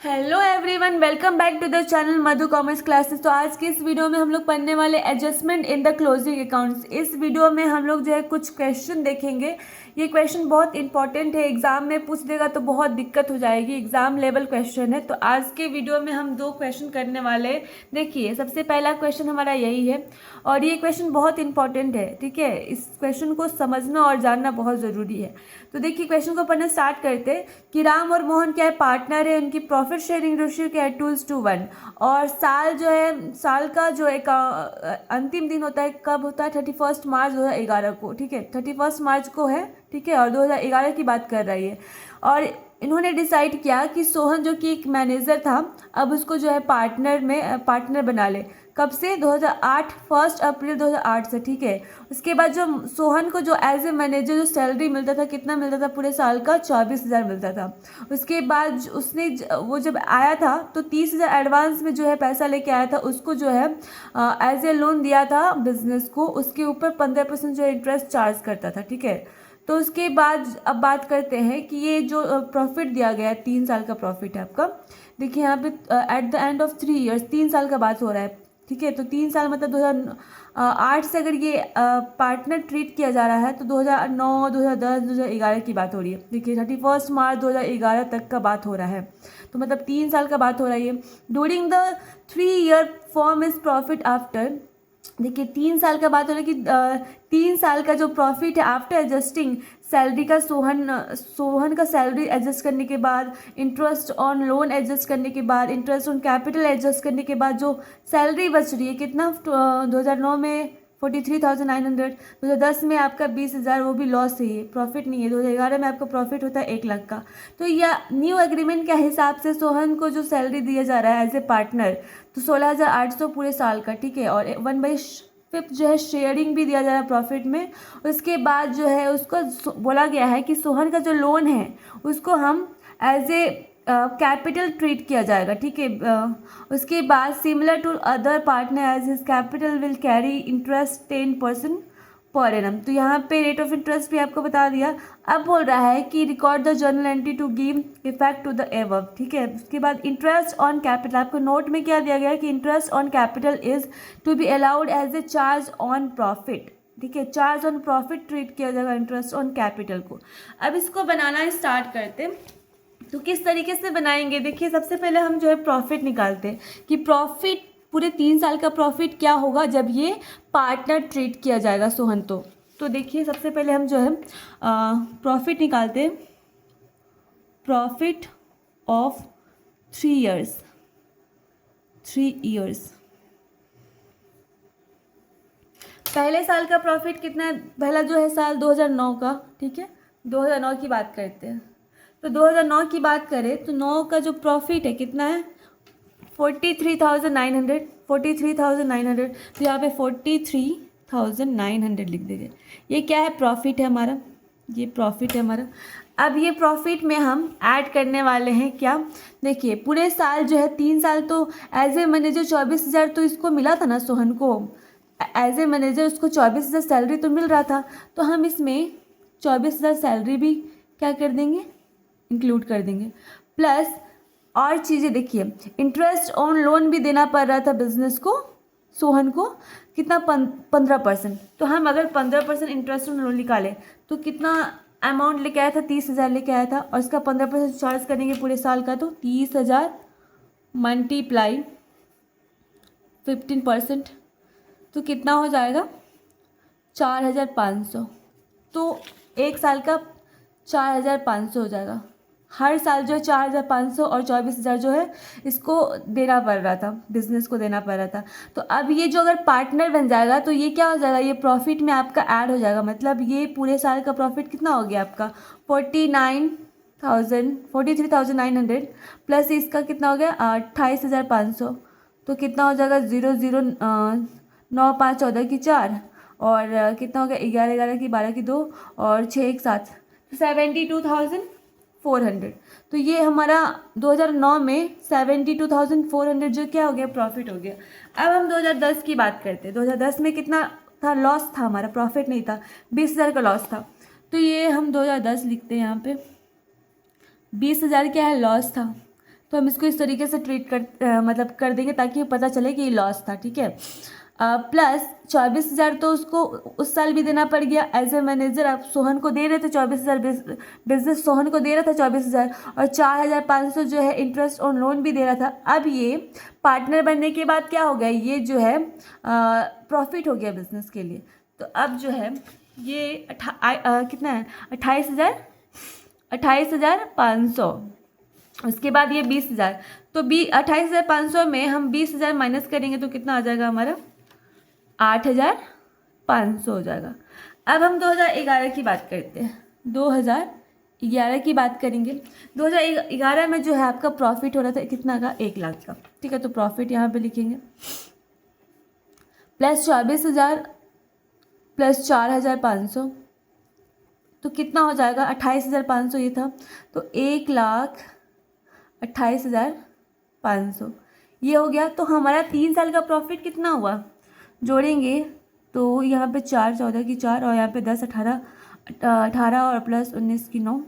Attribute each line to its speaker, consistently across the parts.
Speaker 1: Hello everyone, welcome back to the channel Madhu commerce classes. तो आज की इस वीडियो में हम लोग पढ़ने वाले adjustment in the closing accounts. इस वीडियो में हम लोग जो है कुछ क्वेश्चन देखेंगे। ये क्वेश्चन बहुत इंपॉर्टेंट है, एग्जाम में पूछ देगा तो बहुत दिक्कत हो जाएगी, एग्जाम लेवल क्वेश्चन है। तो आज के वीडियो में हम दो क्वेश्चन करने वाले हैं। देखिए, सबसे पहला क्वेश्चन हमारा यही है और ये क्वेश्चन बहुत इंपॉर्टेंट है, ठीक है। इस क्वेश्चन को समझना और जानना बहुत ज़रूरी है। तो देखिए, क्वेश्चन को पढ़ना स्टार्ट करते हैं कि राम और मोहन क्या है, पार्टनर है। उनकी प्रॉफिट शेयरिंग रेशियो क्या है, 2:1। और साल जो है, साल का जो एक अंतिम दिन होता है, कब होता है, 31 मार्च 2011 को, ठीक है। 31 मार्च को है, ठीक है, और 2011 की बात कर रही है। और इन्होंने डिसाइड किया कि सोहन जो कि एक मैनेजर था, अब उसको जो है पार्टनर बना ले। कब से? 2008, 1 अप्रैल 2008 से, ठीक है। उसके बाद जो सोहन को जो एज ए मैनेजर जो सैलरी मिलता था, कितना मिलता था पूरे साल का? 24,000 मिलता था। उसके बाद उसने वो जब आया था तो 30,000 एडवांस में जो है पैसा लेके आया था। उसको जो है एज ए लोन दिया था बिजनेस को, उसके ऊपर 15% जो इंटरेस्ट चार्ज करता था, ठीक है। तो उसके बाद अब बात करते हैं कि ये जो प्रॉफिट दिया गया है, 3 साल का प्रॉफिट है आपका। देखिए यहाँ पे at the end of 3 years, 3 साल का बात हो रहा है, ठीक है। तो 3 साल मतलब 2008 से अगर ये पार्टनर ट्रीट किया जा रहा है तो 2009, 2010, 2011 की बात हो रही है। देखिए 31 मार्च 2011 तक का बात हो रहा है, तो मतलब 3 साल का बात हो रही है। During the 3-year form is profit after. देखिए 3 साल का बात हो रहा है कि 3 साल का जो प्रॉफिट है आफ्टर एडजस्टिंग सैलरी का, सोहन का सैलरी एडजस्ट करने के बाद, इंटरेस्ट ऑन लोन एडजस्ट करने के बाद, इंटरेस्ट ऑन कैपिटल एडजस्ट करने के बाद जो सैलरी बच रही है, कितना? 2009 में 43,900, 2010 में आपका 20,000, वो भी लॉस है, ये प्रॉफिट नहीं है। 2011 में आपका प्रॉफिट होता है 1 लाख का। तो यह न्यू एग्रीमेंट के हिसाब से सोहन को जो सैलरी दिया जा रहा है एज ए पार्टनर, तो 16,800 पूरे साल का, ठीक है। और 1/5 जो है शेयरिंग भी दिया जा रहा है प्रॉफिट में। उसके बाद जो है उसको बोला गया है कि सोहन का जो लोन है उसको हम एज ए कैपिटल ट्रीट किया जाएगा, ठीक है। उसके बाद similar to other partner as his capital will carry interest 10% per annum. तो यहाँ पे रेट ऑफ इंटरेस्ट भी आपको बता दिया। अब बोल रहा है कि record the journal entry to give effect to the above, ठीक है। उसके बाद इंटरेस्ट ऑन कैपिटल, आपको नोट में क्या दिया गया है कि interest on capital is to be allowed as a charge on profit, ठीक है। चार्ज ऑन प्रॉफिट ट्रीट किया जाएगा इंटरेस्ट ऑन कैपिटल को। अब इसको बनाना स्टार्ट करते, तो किस तरीके से बनाएंगे? देखिए, सबसे पहले हम जो है प्रॉफिट निकालते हैं कि प्रॉफिट पूरे 3 साल का प्रॉफिट क्या होगा जब ये पार्टनर ट्रीट किया जाएगा सोहन। तो देखिए, सबसे पहले हम जो है प्रॉफिट निकालते हैं। Profit of 3 years, 3 years. पहले साल का प्रॉफिट कितना है? पहला जो है साल 2009 का, ठीक है। 2009 की बात करते हैं। तो 2009 की बात करें तो 9 का जो प्रॉफिट है कितना है? 43,900, 43,900। तो यहाँ पे 43,900 लिख दीजिए। ये क्या है? प्रॉफिट है हमारा, ये प्रॉफिट है हमारा। अब ये प्रॉफिट में हम ऐड करने वाले हैं क्या? देखिए, पूरे साल जो है 3 साल तो एज ए मैनेजर 24,000 तो इसको मिला था ना सोहन को। एज ए मैनेजर उसको 24,000 सैलरी तो मिल रहा था, तो हम इसमें 24,000 सैलरी भी क्या कर देंगे? इंक्लूड कर देंगे। प्लस और चीज़ें, देखिए इंटरेस्ट ऑन लोन भी देना पड़ रहा था बिजनेस को, सोहन को, कितना? 15%। तो हम अगर 15% इंटरेस्ट ऑन लोन निकालें तो कितना अमाउंट लेके आया था? 30,000 लेके आया था, और इसका 15% चार्ज करेंगे पूरे साल का, तो 30,000 मल्टीप्लाई 15%, तो कितना हो जाएगा? 4,500। तो एक साल का 4,500 हो जाएगा। हर साल जो है 4,500 और 24,000 जो है इसको देना पड़ रहा था, बिजनेस को देना पड़ रहा था। तो अब ये जो अगर पार्टनर बन जाएगा तो ये क्या हो जाएगा? ये प्रॉफिट में आपका ऐड हो जाएगा। मतलब ये पूरे साल का प्रॉफिट कितना हो गया आपका? 43,900 प्लस इसका कितना हो गया? 28,500। तो कितना हो जाएगा? 0, 9, 5, 14 की 4, और कितना हो गया? 11, 11 की 12 की 2, और 6, 1, 7, 72,400। तो ये हमारा 2009 में 72,400 जो क्या हो गया? प्रॉफिट हो गया। अब हम 2010 की बात करते हैं। 2010 में कितना था? लॉस था हमारा, प्रॉफिट नहीं था, 20,000 का लॉस था। तो ये हम 2010 लिखते हैं यहाँ पे। 20,000 क्या है? लॉस था। तो हम इसको इस तरीके से ट्रीट मतलब कर देंगे ताकि पता चले कि ये लॉस था, ठीक है। प्लस 24,000 तो उसको उस साल भी देना पड़ गया एज ए मैनेजर। आप सोहन को दे रहे थे 24,000, बिजनेस सोहन को दे रहा था 24,000, और 4,500 जो है इंटरेस्ट ऑन लोन भी दे रहा था। अब ये पार्टनर बनने के बाद क्या हो गया, ये जो है प्रॉफिट हो गया बिजनेस के लिए। तो अब जो है ये कितना है, 28,500। उसके बाद ये 20,000, तो 28,500 में हम 20,000 माइनस करेंगे तो कितना आ जाएगा हमारा, 8,500 हो जाएगा। अब हम 2011 की बात करते हैं। 2011 की बात करेंगे। 2011 में जो है आपका प्रॉफिट हो रहा था कितना का, 1 लाख का, ठीक है। तो प्रॉफिट यहाँ पे लिखेंगे प्लस 24,000 प्लस 4,500, तो कितना हो जाएगा, 28,500 ये था, तो 1,28,500 ये हो गया। तो हमारा 3 साल का प्रॉफिट कितना हुआ, जोड़ेंगे तो यहाँ पे 4, 14 की 4, और यहाँ पे 10, 18 और प्लस 19 की 9,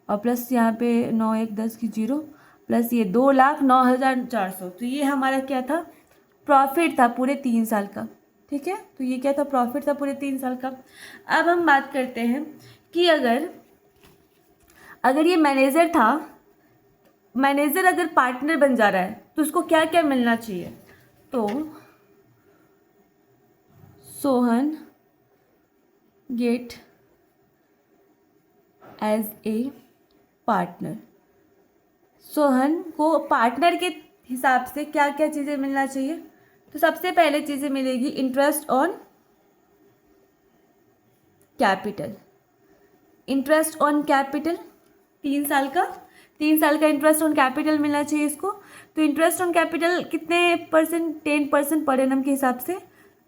Speaker 1: और प्लस यहाँ पे 9, 1, 10 की 0, प्लस ये 2,09,400। तो ये हमारा क्या था, प्रॉफिट था पूरे 3 साल का, ठीक है। तो ये क्या था, प्रॉफिट था पूरे 3 साल का। अब हम बात करते हैं कि अगर ये मैनेजर था, मैनेजर अगर पार्टनर बन जा रहा है तो उसको क्या क्या मिलना चाहिए। तो Sohan get as a partner, Sohan को पार्टनर के हिसाब से क्या क्या चीज़ें मिलना चाहिए। तो सबसे पहले चीज़ें मिलेगी interest on capital, interest on capital 3 साल का, 3 साल का इंटरेस्ट ऑन कैपिटल मिलना चाहिए इसको। तो इंटरेस्ट ऑन कैपिटल कितने परसेंट, 10% पर एनम के हिसाब से।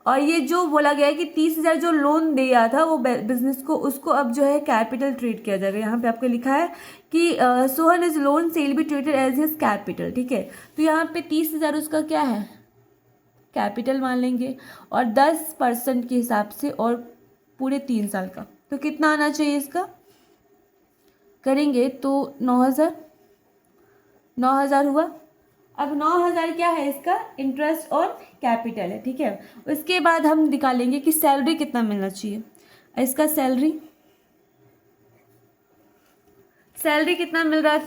Speaker 1: और ये जो बोला गया है कि 30,000 जो लोन दिया था वो बिजनेस को, उसको अब जो है कैपिटल ट्रीट किया जाएगा। यहाँ पे आपको लिखा है कि Sohan is loan shall be treated as his capital, ठीक है। तो यहाँ पे 30,000 उसका क्या है, कैपिटल मान लेंगे, और 10% के हिसाब से, और पूरे 3 साल का। तो कितना आना चाहिए इसका, करेंगे तो 9,000 हुआ। अब 9,000 क्या है, इसका इंटरेस्ट ऑन कैपिटल है, ठीक है। उसके बाद हम निकालेंगे कि सैलरी कितना मिलना चाहिए। इसका सैलरी कितना मिल रहा है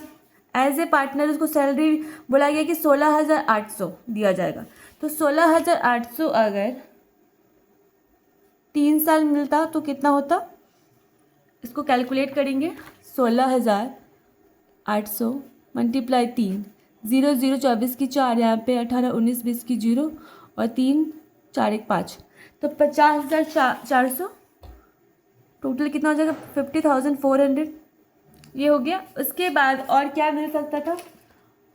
Speaker 1: एज ए पार्टनर, उसको सैलरी बोला गया कि 16,800 दिया जाएगा। तो 16,800 अगर 3 साल मिलता तो कितना होता, इसको कैलकुलेट करेंगे। 16,800 मल्टीप्लाई 3, 0, 0, 24 की 4, यहाँ पे 18, 19, 20 की 0, और 3, 4, 1, 5, तो 50,400 टोटल कितना हो जाएगा, 50,400 ये हो गया। उसके बाद और क्या मिल सकता था,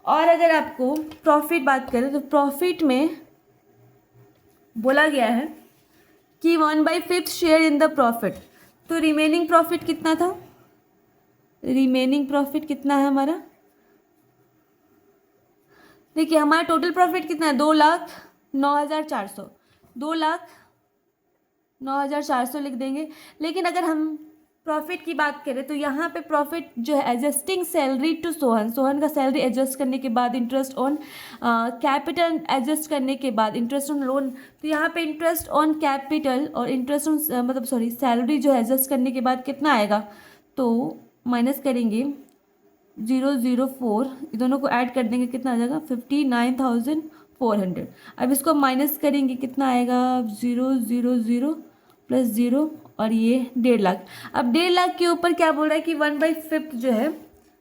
Speaker 1: और अगर आपको प्रॉफिट बात करें तो प्रॉफिट में बोला गया है कि 1/5 शेयर इन द प्रॉफिट। तो रिमेनिंग प्रॉफिट कितना था, रिमेनिंग प्रॉफिट कितना है हमारा, देखिए हमारा टोटल प्रॉफिट कितना है, 2,09,400, 2,09,400 लिख देंगे। लेकिन अगर हम प्रॉफिट की बात करें तो यहाँ पे प्रॉफिट जो है adjusting salary to Sohan, Sohan का सैलरी एडजस्ट करने के बाद, इंटरेस्ट ऑन कैपिटल एडजस्ट करने के बाद, इंटरेस्ट ऑन लोन, तो यहाँ पे इंटरेस्ट ऑन कैपिटल और इंटरेस्ट ऑन सैलरी जो है एडजस्ट करने के बाद कितना आएगा, तो माइनस करेंगे 004, दोनों को ऐड कर देंगे, कितना आ जाएगा 59,400। अब इसको माइनस करेंगे कितना आएगा, 000 प्लस 0, और ये 1.5 लाख। अब 1.5 लाख के ऊपर क्या बोल रहा है कि 1/5 जो है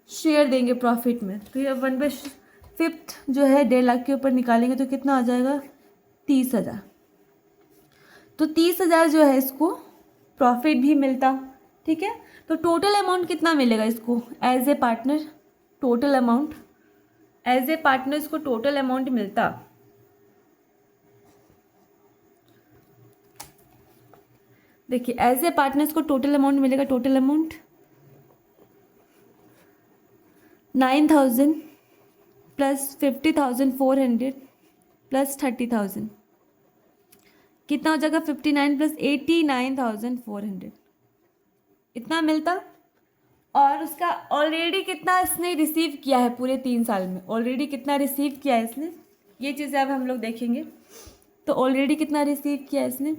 Speaker 1: शेयर देंगे प्रॉफिट में। तो ये 1/5 जो है 1.5 लाख के ऊपर निकालेंगे तो कितना आ जाएगा, 30,000। तो 30,000 जो है इसको प्रॉफिट भी मिलता, ठीक है। तो टोटल अमाउंट कितना मिलेगा इसको as a partner, total amount as a partner इसको टोटल अमाउंट मिलता, देखिए एज ए पार्टनर इसको टोटल अमाउंट मिलेगा, टोटल अमाउंट 9,000 प्लस 50,400 प्लस 30,000, कितना हो जाएगा 59 प्लस 89,400, इतना मिलता। और उसका ऑलरेडी कितना इसने रिसीव किया है पूरे 3 साल में, ऑलरेडी कितना रिसीव किया है इसने, ये चीज़ें अब हम लोग देखेंगे। तो ऑलरेडी कितना रिसीव किया है इसने,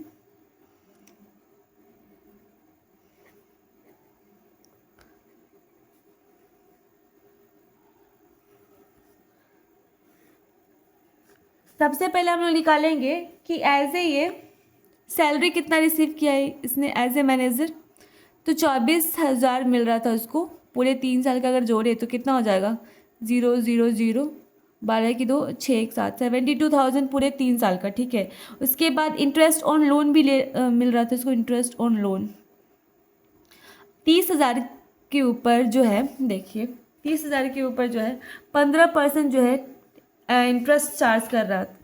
Speaker 1: सबसे पहले हम लोग निकालेंगे कि एज ए ये सैलरी कितना रिसीव किया है इसने एज ए मैनेजर। तो 24,000 मिल रहा था उसको पूरे 3 साल का, अगर जोड़े तो कितना हो जाएगा, 0 0 0 12 की 2 6 1 7 72,000 पूरे 3 साल का, ठीक है। उसके बाद इंटरेस्ट ऑन लोन भी मिल रहा था इसको, इंटरेस्ट ऑन लोन 30,000 के ऊपर जो है, देखिए 30,000 के ऊपर जो है 15% जो है इंटरेस्ट चार्ज कर रहा था।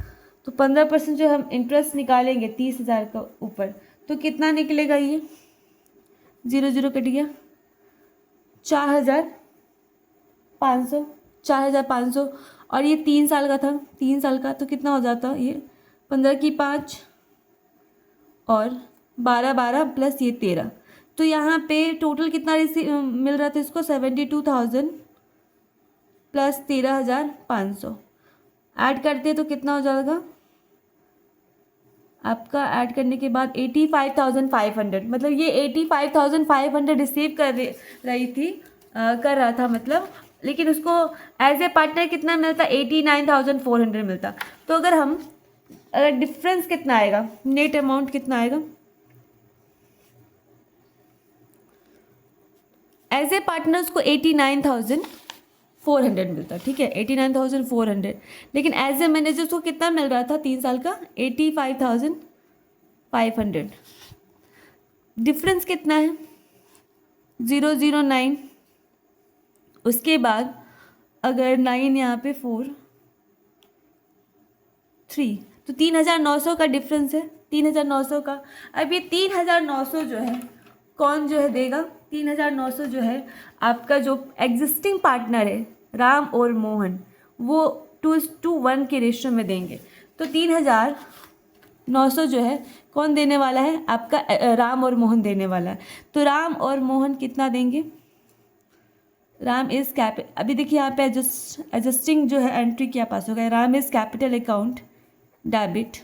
Speaker 1: तो 15% जो हम इंटरेस्ट निकालेंगे 30,000 का ऊपर, तो कितना निकलेगा, ये 0 0 कट गया, 4,500 4,500। और ये 3 साल का था, 3 साल का, तो कितना हो जाता ये 15 की 5 और 12 12 प्लस ये 13। तो यहाँ पे टोटल कितना मिल रहा था इसको, 72,000 प्लस 13,500 ऐड करते तो कितना हो जाएगा आपका, ऐड करने के बाद 85,500। मतलब ये 85,500 रिसीव कर रहा था मतलब, लेकिन उसको एज ए पार्टनर कितना मिलता, 89,400 मिलता। तो अगर डिफरेंस कितना आएगा, नेट अमाउंट कितना आएगा, एज ए पार्टनर उसको 89,400 मिलता, ठीक है, 89,400। लेकिन एज ए मैनेजर को कितना मिल रहा था 3 साल का, 85,500। डिफरेंस कितना है, 0 0 9। उसके बाद अगर 9 यहाँ पे 4 3, तो 3,900 का डिफरेंस है, 3,900 का। अब ये 3,900 जो है कौन जो है देगा, 3,900 जो है आपका जो एग्जिस्टिंग पार्टनर है राम और मोहन, वो 2:1 के रेशियो में देंगे। तो 3,900 जो है कौन देने वाला है, आपका राम और मोहन देने वाला है। तो राम और मोहन कितना देंगे, राम इज अभी देखिए यहाँ पे एडजस्टिंग जो है एंट्री क्या पास होगा, Ram is capital account debit,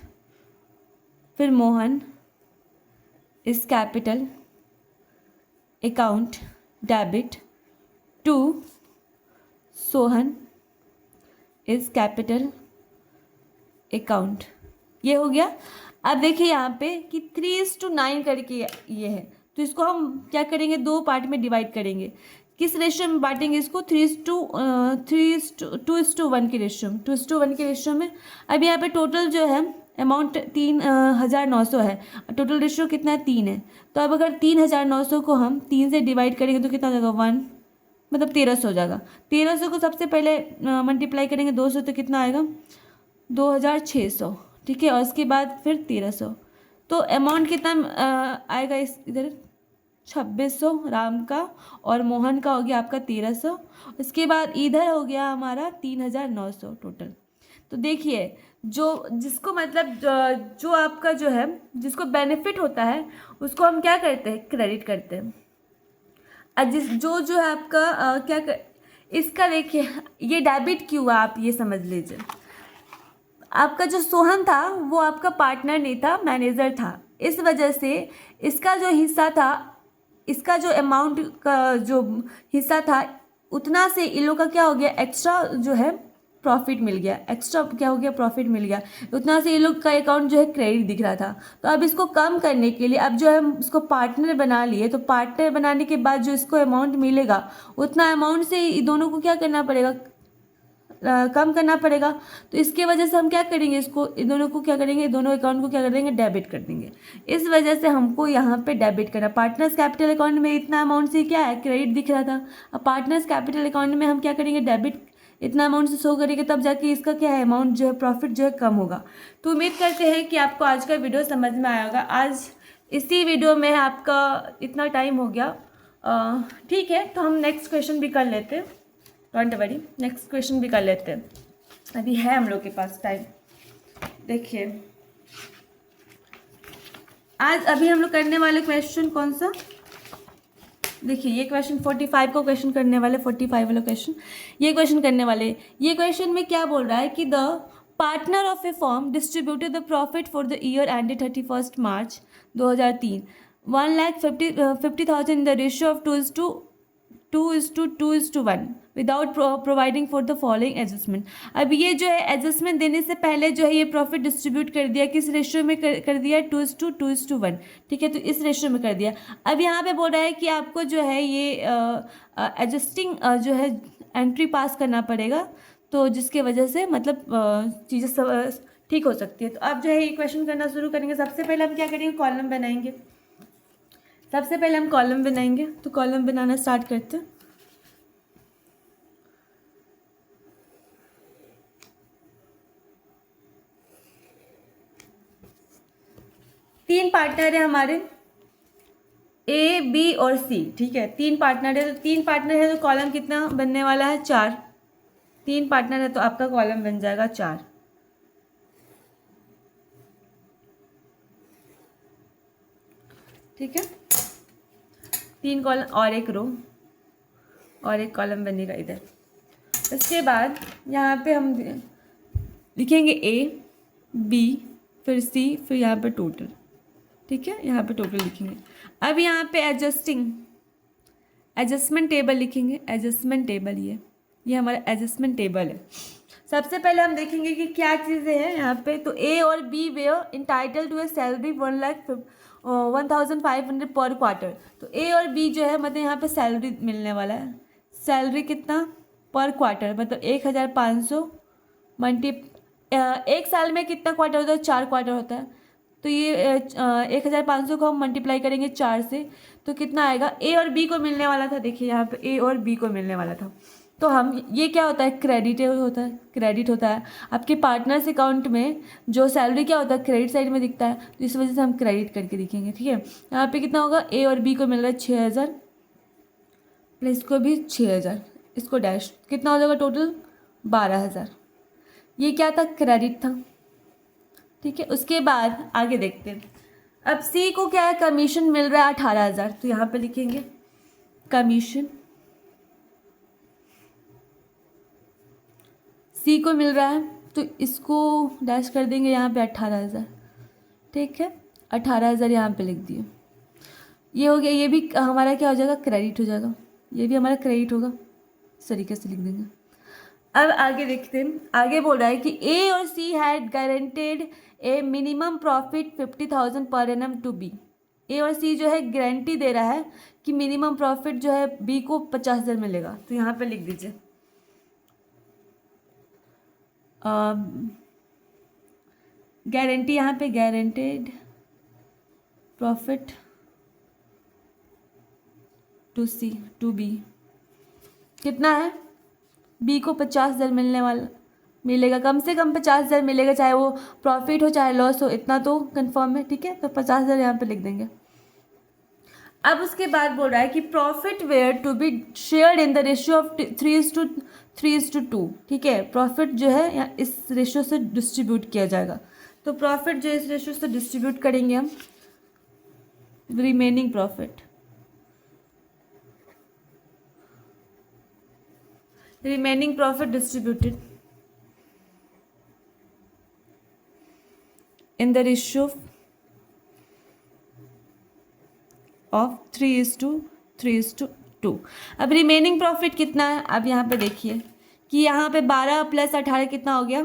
Speaker 1: फिर Mohan is capital account debit to Sohan is capital account, ये हो गया। अब देखिए यहाँ पे कि 3:9 करके ये है, तो इसको हम क्या करेंगे, 2 पार्ट में डिवाइड करेंगे। किस रेशियो में बांटेंगे इसको, 2:1 के रेशियो में, 2:1 के रेशियो में। अब यहाँ पे टोटल जो है अमाउंट 3,900 है, टोटल रेशियो कितना है, 3 है। तो अब अगर 3,900 को हम 3 से डिवाइड करेंगे तो कितना हो जाएगा, 1, मतलब 1,300 हो जाएगा। 1,300 को सबसे पहले मल्टीप्लाई करेंगे 2 से, तो कितना आएगा 2,600, ठीक है। और उसके बाद फिर 1,300, तो अमाउंट कितना आएगा इस इधर, 2,600 राम का, और मोहन का हो गया आपका 1,300। उसके बाद इधर हो गया हमारा 3,900 टोटल। तो देखिए जिसको मतलब जो आपका जो है जिसको बेनिफिट होता है उसको हम क्या करते हैं, क्रेडिट करते हैं। जो है आपका इसका देखिए ये डेबिट क्यों हुआ, आप ये समझ लीजिए। आपका जो सोहन था वो आपका पार्टनर नहीं था, मैनेजर था। इस वजह से इसका जो हिस्सा था, इसका जो अमाउंट का जो हिस्सा था उतना से इन लोग का क्या हो गया, एक्स्ट्रा जो है प्रॉफिट मिल गया, एक्स्ट्रा क्या हो गया, प्रॉफिट मिल गया। उतना से ये लोग का अकाउंट जो है क्रेडिट दिख रहा था। तो अब इसको कम करने के लिए अब जो है इसको पार्टनर बना लिए, तो पार्टनर बनाने के बाद जो इसको अमाउंट मिलेगा उतना अमाउंट से दोनों को क्या करना पड़ेगा, कम करना पड़ेगा। तो इसके वजह से हम क्या करेंगे, इसको दोनों को क्या करेंगे, दोनों अकाउंट को क्या कर देंगे, डेबिट कर देंगे। इस वजह से हमको यहाँ पे डेबिट करना, पार्टनर्स कैपिटल अकाउंट में इतना अमाउंट से क्या है, क्रेडिट दिख रहा था। अब पार्टनर्स कैपिटल अकाउंट में हम क्या करेंगे, डेबिट इतना अमाउंट से शो करेंगे, तब जाके इसका क्या है, अमाउंट जो है प्रॉफिट जो है कम होगा। तो उम्मीद करते हैं कि आपको आज का वीडियो समझ में आया होगा। आज इसी वीडियो में आपका इतना टाइम हो गया, ठीक है। तो हम नेक्स्ट क्वेश्चन भी कर लेते हैं, डोंट वरी, नेक्स्ट क्वेश्चन भी कर लेते हैं, अभी है हम लोग के पास टाइम। देखिए आज अभी हम लोग करने वाले क्वेश्चन कौन सा, देखिए ये क्वेश्चन 45 को क्वेश्चन करने वाले, 45 वाला क्वेश्चन ये क्वेश्चन करने वाले। ये क्वेश्चन में क्या बोल रहा है कि the partner of A form distributed the profit for the year ended 31 March 2003 1,50,000 in the ratio of 2:1 without providing for the following adjustment. अब ये जो है एडजस्टमेंट देने से पहले जो है ये प्रॉफिट डिस्ट्रीब्यूट कर दिया, किस रेशियो में कर दिया, 2:1, ठीक है, तो इस रेशियो में कर दिया। अब यहाँ पे बोल रहा है कि आपको जो है ये एडजस्टिंग जो है एंट्री पास करना पड़ेगा, तो जिसके वजह से मतलब चीज़ें सब ठीक हो सकती है। तो अब जो है ये क्वेश्चन करना शुरू करेंगे। सबसे पहले हम क्या करेंगे, कॉलम बनाएंगे। सबसे पहले हम कॉलम बनाएंगे, तो कॉलम बनाना स्टार्ट करते हैं। तीन पार्टनर है हमारे, ए बी और सी, ठीक है, तीन पार्टनर है। तो तीन पार्टनर है तो कॉलम कितना बनने वाला है, 4। तीन पार्टनर है तो आपका कॉलम बन जाएगा 4, ठीक है। 3 कॉलम और एक रो और एक कॉलम बनेगा इधर। इसके बाद यहाँ पे हम लिखेंगे ए बी फिर सी फिर यहाँ पे टोटल, ठीक है, यहाँ पे टोटल लिखेंगे। अब यहाँ पे एडजस्टमेंट टेबल लिखेंगे। एडजस्टमेंट टेबल ये हमारा एडजस्टमेंट टेबल है। सबसे पहले हम देखेंगे कि क्या चीज़ें हैं यहाँ पे। तो ए और B were entitled to a salary 1,500 per quarter. तो ए और बी जो है मतलब यहाँ पे सैलरी मिलने वाला है। सैलरी कितना पर क्वार्टर, मतलब 1,500 एक साल में कितना क्वार्टर होता है, 4 क्वार्टर होता है। तो ये 1,500 को हम मल्टीप्लाई करेंगे 4 से, तो कितना आएगा, ए और बी को मिलने वाला था। देखिए यहाँ पे ए और बी को मिलने वाला था। तो हम ये क्या होता है, क्रेडिट होता है आपके पार्टनर्स अकाउंट में। जो सैलरी क्या होता है, क्रेडिट साइड में दिखता है, तो इस वजह से हम क्रेडिट करके दिखेंगे, ठीक है। यहाँ पे कितना होगा, ए और बी को मिल रहा है 6,000 प्लस इसको भी 6,000, इसको डैश, कितना हो जाएगा टोटल 12,000। ये क्या था, क्रेडिट था, ठीक है। उसके बाद आगे देखते हैं। अब सी को क्या है, कमीशन मिल रहा है 18,000, तो यहाँ पे लिखेंगे कमीशन सी को मिल रहा है, तो इसको डैश कर देंगे यहाँ पे 18,000, ठीक है। 18,000 यहाँ पे लिख दिए। ये हो गया, ये भी हमारा क्या हो जाएगा, क्रेडिट हो जाएगा, ये भी हमारा क्रेडिट होगा, इस तरीके से लिख देंगे। अब आगे देखते हैं। आगे बोल रहा है कि ए और she had guaranteed A minimum profit 50,000 per annum to be. ए और सी जो है गारंटी दे रहा है कि मिनिमम प्रॉफिट जो है बी को 50,000 मिलेगा, तो यहाँ पे लिख दीजिए गारंटी, यहाँ पे गारंटेड प्रॉफिट टू बी कितना है, बी को 50,000 मिलेगा, कम से कम 50,000 मिलेगा, चाहे वो प्रॉफिट हो चाहे लॉस हो, इतना तो कंफर्म है, ठीक है। तो 50,000 यहाँ पे लिख देंगे। अब उसके बाद बोल रहा है कि profit were to be shared in the ratio of 3:2, ठीक है। प्रॉफिट जो है यहाँ इस रेशियो से डिस्ट्रीब्यूट किया जाएगा। तो प्रॉफिट जो है इस रेशियो से डिस्ट्रीब्यूट करेंगे हम, remaining profit distributed in the ratio of 3:2। अब रिमेनिंग प्रॉफिट कितना है, अब यहाँ पे देखिए कि यहाँ पे 12 + 18 कितना हो गया,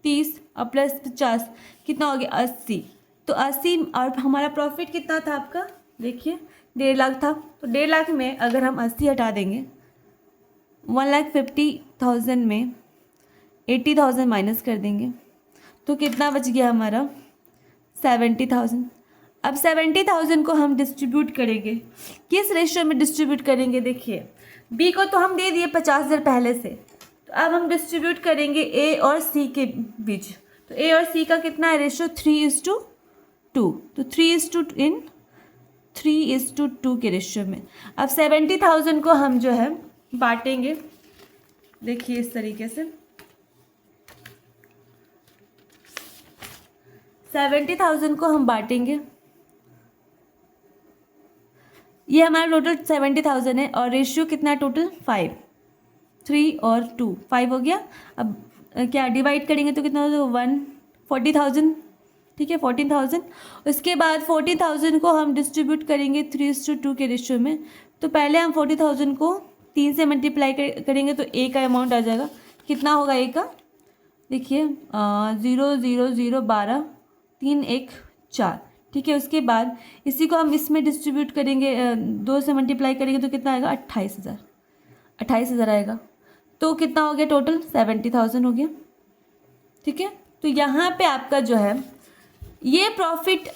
Speaker 1: 30 और प्लस 50 कितना हो गया, 80। तो 80 और हमारा प्रॉफिट कितना था आपका, देखिए 1.5 लाख था। तो 1.5 लाख में अगर हम 80 हटा देंगे, 1,50,000 में 80,000 माइनस कर देंगे, तो कितना बच गया हमारा, 70,000। अब 70,000 को हम डिस्ट्रीब्यूट करेंगे, किस रेशियो में डिस्ट्रीब्यूट करेंगे, देखिए बी को तो हम दे दिए 50,000 पहले से, तो अब हम डिस्ट्रीब्यूट करेंगे ए और सी के बीच। तो ए और सी का कितना है रेशियो, 3:2, तो 3:2 के रेशियो में। अब 70,000 को हम जो है बांटेंगे, देखिए इस तरीके से 70,000 को हम बांटेंगे। ये हमारा टोटल 70,000 है और रेशियो कितना है टोटल 5, 3 और 2, 5 हो गया। अब क्या डिवाइड करेंगे तो कितना हो जाएगा 40,000, ठीक है 14,000। उसके बाद 40,000 को हम डिस्ट्रीब्यूट करेंगे 3:2 के रेशियो में। तो पहले हम 40,000 को 3 से मल्टीप्लाई करेंगे तो ए का अमाउंट आ जाएगा। कितना होगा ए का, देखिए 0 0 0 12 3 1 4, ठीक है। उसके बाद इसी को हम इसमें डिस्ट्रीब्यूट करेंगे, 2 से मल्टीप्लाई करेंगे तो कितना आएगा 28,000 आएगा। तो कितना हो गया टोटल 70,000 हो गया, ठीक है। तो यहाँ पे आपका जो है ये प्रॉफिट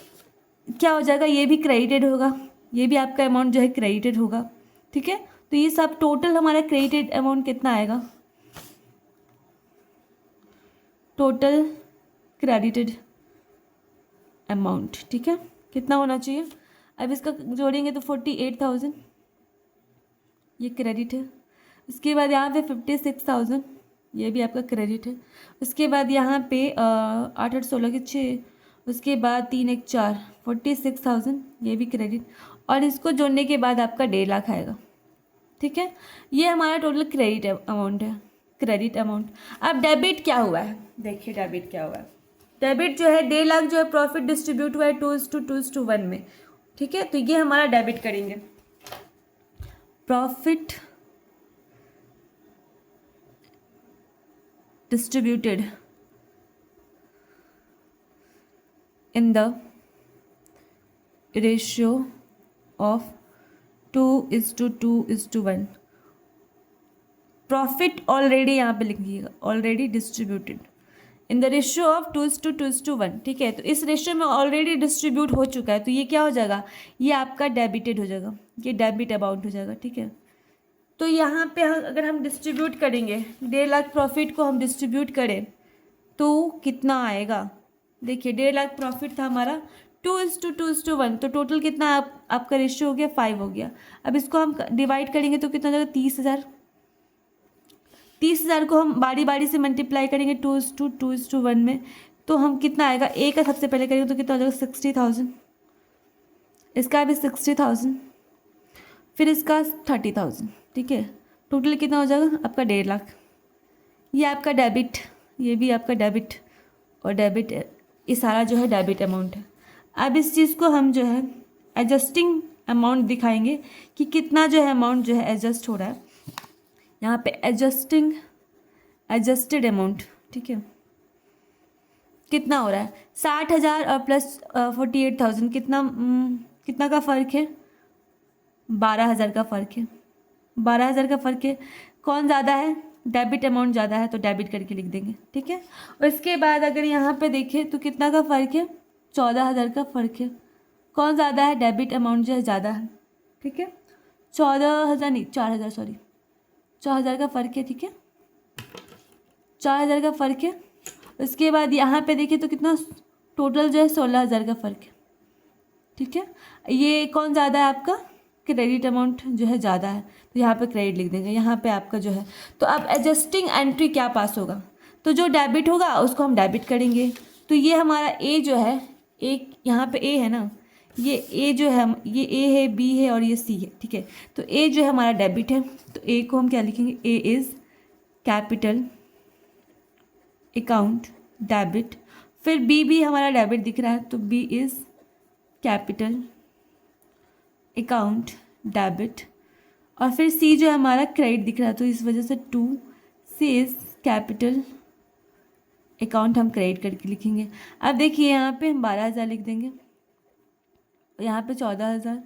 Speaker 1: क्या हो जाएगा, ये भी क्रेडिटेड होगा, ये भी आपका अमाउंट जो है क्रेडिटेड होगा, ठीक है। तो ये सब टोटल हमारा क्रेडिटेड अमाउंट कितना आएगा, टोटल क्रेडिटेड अमाउंट, ठीक है, कितना होना चाहिए। अब इसका जोड़ेंगे तो 48,000 ये क्रेडिट है। उसके बाद यहाँ पे 56,000 ये भी आपका क्रेडिट है। उसके बाद यहाँ पे 8 8 16 के 6, उसके बाद 3 1 4 46,000 ये भी क्रेडिट, और इसको जोड़ने के बाद आपका 1.5 लाख आएगा, ठीक है। ये हमारा टोटल क्रेडिट अमाउंट है, क्रेडिट अमाउंट। अब डेबिट क्या हुआ है, देखिए डेबिट क्या हुआ है। डेबिट जो है 1.5 लाख जो है प्रॉफिट डिस्ट्रीब्यूट हुआ है 2:1 में, ठीक है। तो ये हमारा डेबिट करेंगे, profit distributed in the ratio of 2:1। Profit already यहाँ पे लिखिएगा, already distributed in the ratio of 2:1, ठीक है। तो इस रेशियो में ऑलरेडी डिस्ट्रीब्यूट हो चुका है, तो ये क्या हो जाएगा, ये आपका डेबिटेड हो जाएगा, ये डेबिट अमाउंट हो जाएगा, ठीक है। तो यहाँ पे अगर हम डिस्ट्रीब्यूट करेंगे 1.5 लाख प्रॉफिट को हम डिस्ट्रीब्यूट करें तो कितना आएगा, देखिए 1.5 लाख प्रॉफिट था हमारा 2:1, तो टोटल कितना आपका रेशियो हो गया 5 हो गया। अब इसको हम डिवाइड करेंगे तो कितना हो जाएगा 30,000। 30,000 को हम बारी बारी से मल्टीप्लाई करेंगे 2:1 में, तो हम कितना आएगा, ए का सबसे पहले करेंगे तो कितना हो जाएगा 60,000, इसका भी 60,000, फिर इसका 30,000, ठीक है। टोटल कितना हो जाएगा आपका 1.5 लाख। ये आपका डेबिट, ये भी आपका डेबिट और डेबिट, ये सारा जो है डेबिट अमाउंट है। अब इस चीज़ को हम जो है एडजस्टिंग अमाउंट दिखाएंगे कि कितना जो है अमाउंट जो है एडजस्ट हो रहा है। यहाँ पे एडजस्टेड अमाउंट, ठीक है, कितना हो रहा है 60,000 और प्लस 48,000, कितना का फ़र्क है, 12,000 का फ़र्क है, 12,000 का फ़र्क है। कौन ज़्यादा है, डेबिट अमाउंट ज़्यादा है, तो डेबिट करके लिख देंगे, ठीक है। और इसके बाद अगर यहाँ पे देखें तो कितना का फ़र्क है, 14,000 का फ़र्क है। कौन ज़्यादा है, डेबिट अमाउंट जो है ज़्यादा है, ठीक है। 14,000 नहीं 4,000, सॉरी 4,000 का फ़र्क है, ठीक है, 4,000 का फ़र्क है। उसके बाद यहाँ पे देखिए तो कितना टोटल जो है 16,000 का फ़र्क है, ठीक है। ये कौन ज़्यादा है, आपका क्रेडिट अमाउंट जो है ज़्यादा है, तो यहाँ पे क्रेडिट लिख देंगे, यहाँ पे आपका जो है। तो अब एडजस्टिंग एंट्री क्या पास होगा, तो जो डेबिट होगा उसको हम डेबिट करेंगे। तो ये हमारा ए जो है, एक यहाँ पे ए है ना, ये ए जो है, ये ए है, बी है और ये सी है, ठीक है। तो ए जो है हमारा डेबिट है, तो ए को हम क्या लिखेंगे, A is capital account debit. फिर बी भी हमारा डेबिट दिख रहा है, तो B is capital account debit. और फिर सी जो है हमारा क्रेडिट दिख रहा है, तो इस वजह से 2 सी इज़ कैपिटल अकाउंट हम क्रेडिट करके लिखेंगे। अब देखिए यहाँ पे हम 12,000 लिख देंगे, यहाँ पे 14,000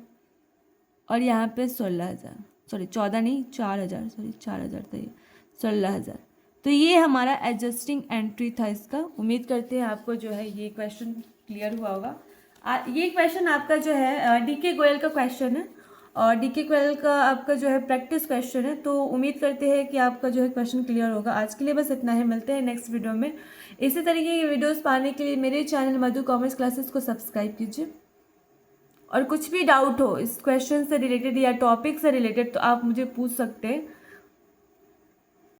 Speaker 1: और यहाँ पे 16,000, सॉरी 14 नहीं 4,000, सॉरी 4,000 था ये, 16,000। तो ये हमारा एडजस्टिंग एंट्री था इसका। उम्मीद करते हैं आपको जो है ये क्वेश्चन क्लियर हुआ होगा। ये क्वेश्चन आपका जो है डीके गोयल का क्वेश्चन है और डीके गोयल का आपका जो है प्रैक्टिस क्वेश्चन है। तो उम्मीद करते हैं कि आपका जो है क्वेश्चन क्लियर होगा। आज के लिए बस इतना है, मिलते हैं नेक्स्ट वीडियो में। इसी तरीके की वीडियोस पाने के लिए मेरे चैनल मधु कॉमर्स क्लासेस को सब्सक्राइब कीजिए। और कुछ भी डाउट हो इस क्वेश्चन से रिलेटेड या टॉपिक से रिलेटेड तो आप मुझे पूछ सकते हैं।